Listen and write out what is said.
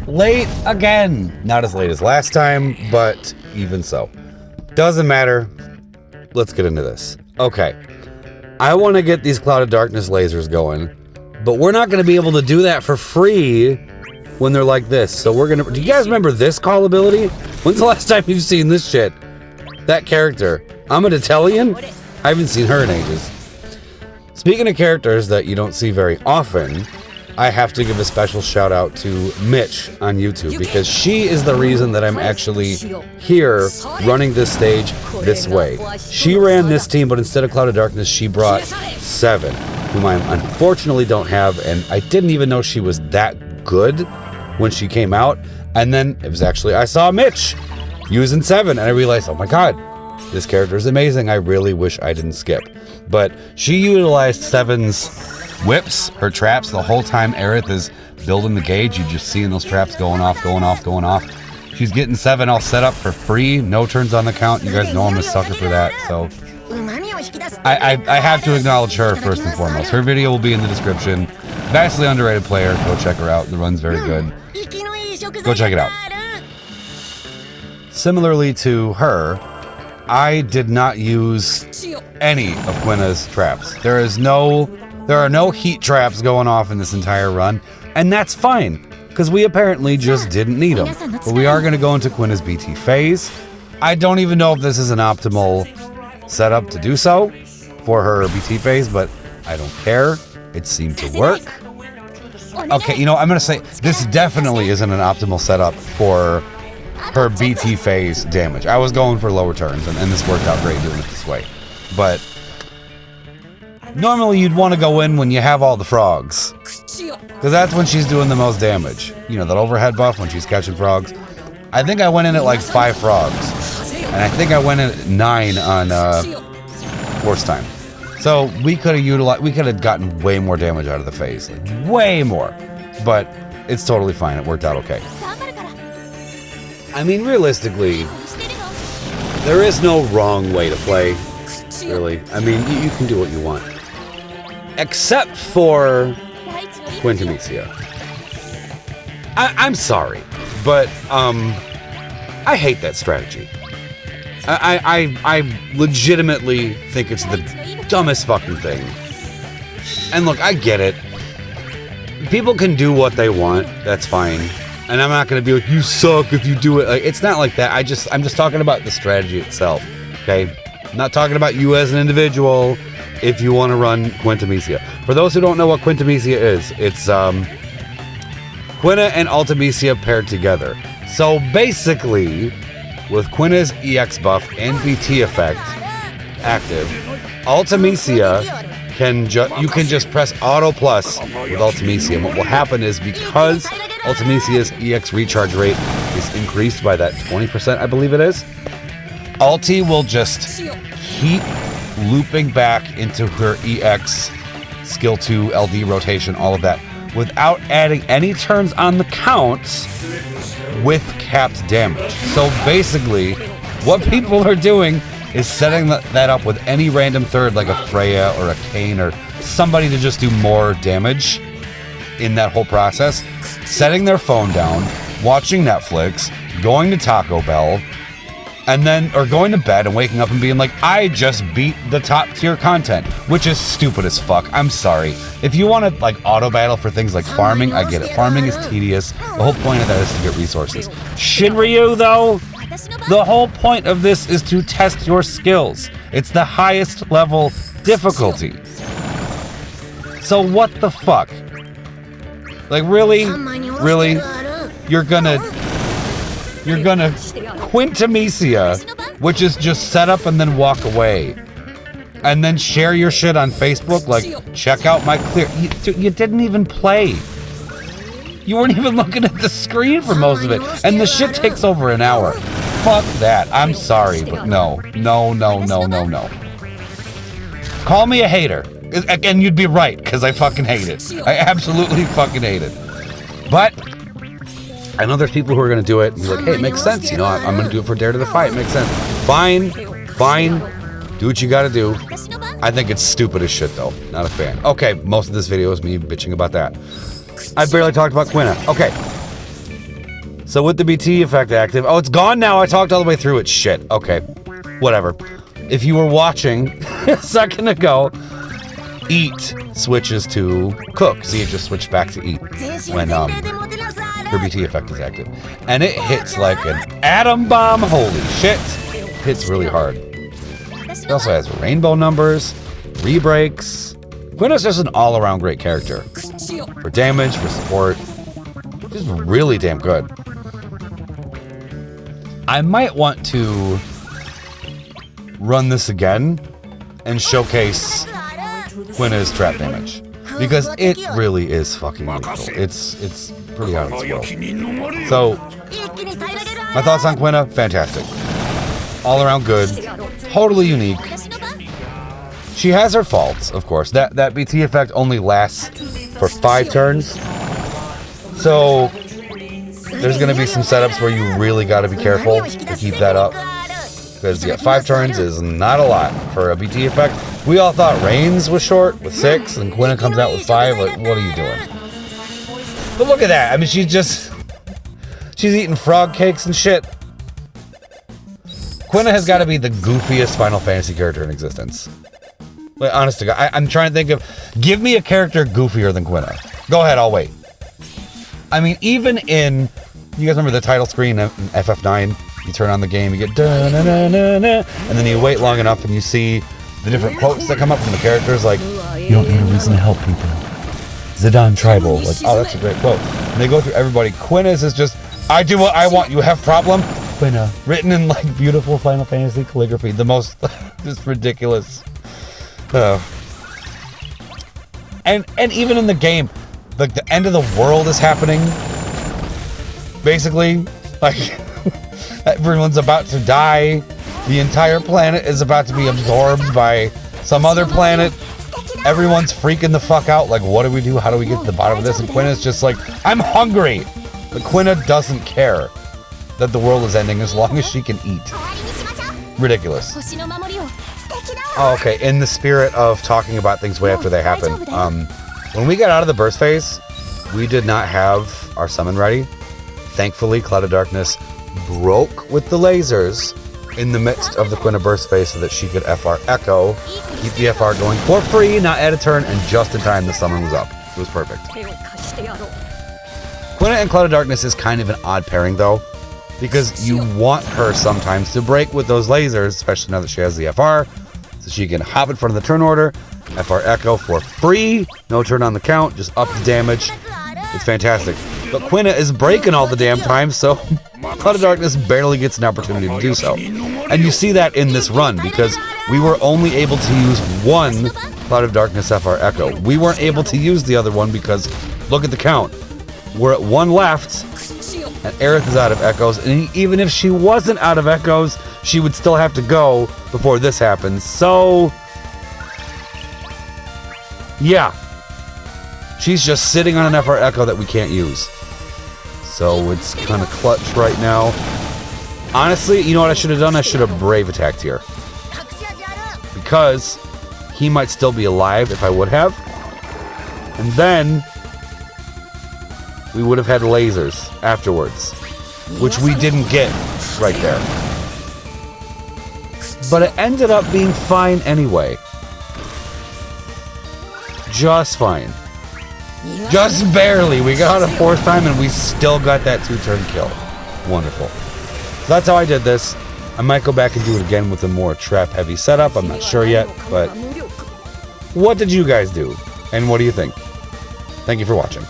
Late again. Not as late as last time, but even so. Doesn't matter. Let's get into this. Okay. I want to get these Cloud of Darkness lasers going, but we're not going to be able to do that for free when they're like this. So we're going to... Do you guys remember this call ability? When's the last time you've seen this shit? That character. I'm an Italian? I haven't seen her in ages. Speaking of characters that you don't see very often, I have to give a special shout out to Mitch on YouTube because she is the reason that I'm actually here running this stage this way. She ran this team, but instead of Cloud of Darkness, she brought 7, whom I unfortunately don't have, and I didn't even know she was that good when she came out. And then it was actually, I saw Mitch using 7, and I realized, oh my god, this character is amazing. I really wish I didn't skip. But she utilized 7's whips, her traps, the whole time Aerith is building the gauge. You just seeing those traps going off, going off, going off. She's getting 7 all set up for free, no turns on the count. You guys know I'm a sucker for that, so I have to acknowledge her first and foremost. Her video will be in the description. Vastly underrated player. Go check her out. The run's very good. Go check it out. Similarly to her, I did not use any of Quina's traps. There are no heat traps going off in this entire run, and that's fine, because we apparently just didn't need them. But we are going to go into Quina's BT phase. I don't even know if this is an optimal setup to do so for her BT phase, but I don't care. It seemed to work. Okay, you know, I'm going to say this definitely isn't an optimal setup for her BT phase damage. I was going for lower turns, and this worked out great doing it this way. But normally you'd want to go in when you have all the frogs, because that's when she's doing the most damage. You know, that overhead buff when she's catching frogs. I think I went in at like 5 frogs, and I think I went in at 9 on Force Time. So we could have gotten way more damage out of the phase, like way more. But it's totally fine. It worked out okay. I mean, realistically, there is no wrong way to play, really. I mean, you can do what you want. Except for Quintamisia. I'm sorry, but I hate that strategy. I legitimately think it's the dumbest fucking thing. And look, I get it. People can do what they want. That's fine. And I'm not going to be like, you suck if you do it. Like, it's not like that. I'm just talking about the strategy itself. Okay? I'm not talking about you as an individual if you want to run Quintamisia. For those who don't know what Quintamisia is, it's Quina and Ultimisia paired together. So basically, with Quina's EX buff and BT effect active, Ultimisia you can just press Auto Plus with Ultimisia. And what will happen is, because Ultimisia's EX recharge rate is increased by that 20%, I believe it is, Ulti will just keep looping back into her EX, skill 2, LD rotation, all of that, without adding any turns on the count with capped damage. So basically, what people are doing is setting that up with any random third, like a Freya or a Kane or somebody, to just do more damage in that whole process, setting their phone down, watching Netflix, going to Taco Bell, and then, or going to bed and waking up and being like, I just beat the top tier content, which is stupid as fuck. I'm sorry. If you want to like auto battle for things like farming, I get it. Farming is tedious. The whole point of that is to get resources. Shinryu, though, the whole point of this is to test your skills. It's the highest level difficulty. So what the fuck? Like, really? Really? You're gonna Quintamisia, which is just set up and then walk away, and then share your shit on Facebook, like, check out my clear. You didn't even play. You weren't even looking at the screen for most of it, and the shit takes over an hour. Fuck that. I'm sorry, but no. Call me a hater. Again, you'd be right, because I fucking hate it. I absolutely fucking hate it. But I know there's people who are going to do it and be like, hey, it makes sense. You know, I'm going to do it for Dare to the Fight. It makes sense. Fine. Do what you got to do. I think it's stupid as shit, though. Not a fan. Okay, most of this video is me bitching about that. I barely talked about Quina. Okay. So with the BT effect active, oh, it's gone now. I talked all the way through it. Shit. Okay. Whatever. If you were watching a second ago, eat switches to cook. See, it just switched back to eat when her BT effect is active. And it hits like an atom bomb. Holy shit. It hits really hard. It also has rainbow numbers, re-breaks. Quina's just an all-around great character. For damage, for support. Just really damn good. I might want to run this again and showcase Quina's trap damage. Because it really is fucking meaningful. It's pretty out of its will. So, my thoughts on Quina, fantastic. All around good. Totally unique. She has her faults, of course. That BT effect only lasts for 5 turns. So, there's going to be some setups where you really got to be careful to keep that up. Because, yeah, 5 turns is not a lot for a BT effect. We all thought Reigns was short with 6, and Quina comes out with 5. Like, what are you doing? But look at that. I mean, she's eating frog cakes and shit. Quina has got to be the goofiest Final Fantasy character in existence. Like, honest to God, I'm trying to think of... Give me a character goofier than Quina. Go ahead, I'll wait. I mean, even in... You guys remember the title screen in FF9? You turn on the game, you get da-na-na-na-na, and then you wait long enough and you see the different quotes that come up from the characters, like, you don't need a reason to help people. Zidane Tribal. Like, oh, that's a great quote. And they go through everybody. Quina's is just, I do what I want, you have problem? Quina. Written in, like, beautiful Final Fantasy calligraphy. The most, just ridiculous. And even in the game, like, the end of the world is happening. Basically, like, everyone's about to die. The entire planet is about to be absorbed by some other planet. Everyone's freaking the fuck out. Like, what do we do? How do we get to the bottom of this? And Quina's just like, I'm hungry. But Quina doesn't care that the world is ending as long as she can eat. Ridiculous. Oh, okay. In the spirit of talking about things way after they happen, when we got out of the burst phase, we did not have our summon ready. Thankfully, Cloud of Darkness broke with the lasers in the midst of the Quina burst phase so that she could FR Echo, keep the FR going for free, not add a turn, and just in time the summon was up. It was perfect. Quina and Cloud of Darkness is kind of an odd pairing though, because you want her sometimes to break with those lasers, especially now that she has the FR, so she can hop in front of the turn order, FR Echo for free, no turn on the count, just up the damage. It's fantastic. But Quina is breaking all the damn time, so Cloud of Darkness barely gets an opportunity to do so. And you see that in this run, because we were only able to use one Cloud of Darkness FR Echo. We weren't able to use the other one because, look at the count. We're at 1 left, and Aerith is out of Echoes, and even if she wasn't out of Echoes, she would still have to go before this happens. So, yeah. She's just sitting on an FR Echo that we can't use. So it's kind of clutch right now. Honestly, you know what I should have done? I should have Brave attacked here. Because he might still be alive if I would have. And then we would have had lasers afterwards. Which we didn't get right there. But it ended up being fine anyway. Just fine. Just barely. We got out a 4th time and we still got that 2-turn kill. Wonderful. So that's how I did this. I might go back and do it again with a more trap-heavy setup. I'm not sure yet, but what did you guys do? And what do you think? Thank you for watching.